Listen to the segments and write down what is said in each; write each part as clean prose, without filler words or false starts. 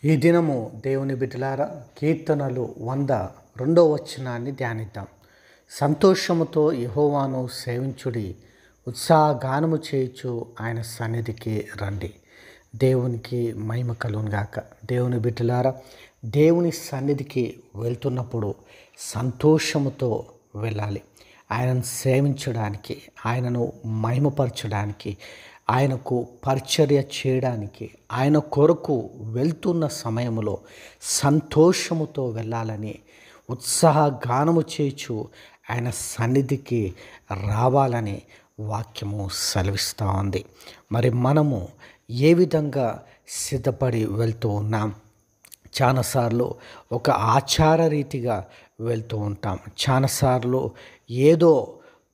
ఈ దినము దేవుని బిడ్డలారా కీర్తనలు 102 ధ్యానిద్దాం. సంతోషముతో యెహోవాను సేవించుడి, ఉత్సాహగానము చేయుచు ఆయన సన్నిధికి రండి. దేవునికి మహిమ కలుగును గాక. దేవుని బిడ్డలారా, దేవుని సన్నిధికి వెళ్తున్నప్పుడు సంతోషముతో వెళ్ళాలి. ఆయనను సేవించడానికి, ఆయనను మహిమపరచడానికి, ఆయనకు పరిచర్య చేయడానికి, ఆయన కొరకు వెళ్తున్న సమయంలో సంతోషముతో వెళ్ళాలని, ఉత్సాహగానము చేయుచు ఆయన సన్నిధికి రావాలని వాక్యము సెలవిస్తూ ఉంది. మరి మనము ఏ విధంగా సిద్ధపడి వెళ్తూ ఉన్నాం? చాలాసార్లు ఒక ఆచార రీతిగా వెళ్తూ ఉంటాం. చాలాసార్లు ఏదో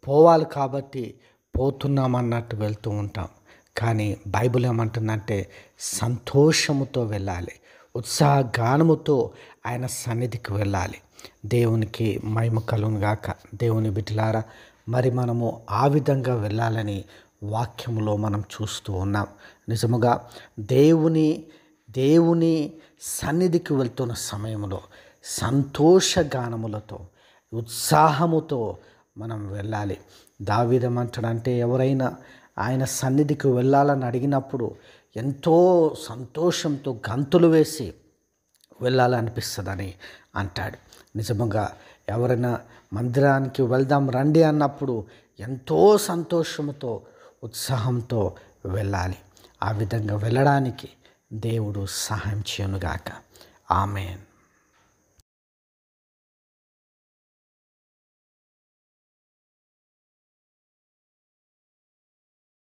పోవాలి కాబట్టి పోతున్నామన్నట్టు వెళ్తూ ఉంటాం. కానీ బైబిల్ ఏమంటుందంటే సంతోషముతో వెళ్ళాలి, ఉత్సాహగానముతో ఆయన సన్నిధికి వెళ్ళాలి. దేవునికి మహిమ కలుగును గాక. దేవుని బిడ్డలారా, మరి మనము ఆ విధంగా వెళ్ళాలని వాక్యములో మనం చూస్తూ ఉన్నాం. నిజముగా దేవుని సన్నిధికి వెళ్తున్న సమయంలో సంతోషగానములతో, ఉత్సాహముతో మనం వెళ్ళాలి. దావీదేమంటాడంటే, ఎవరైనా ఆయన సన్నిధికి వెళ్ళాలని అడిగినప్పుడు ఎంతో సంతోషంతో గంతులు వేసి వెళ్ళాలనిపిస్తుందని అంటాడు. నిజముగా ఎవరైనా మందిరానికి వెళ్దాం రండి అన్నప్పుడు ఎంతో సంతోషంతో, ఉత్సాహంతో వెళ్ళాలి. ఆ విధంగా వెళ్ళడానికి దేవుడు సహాయం చేయనుగాక. ఆమేన్.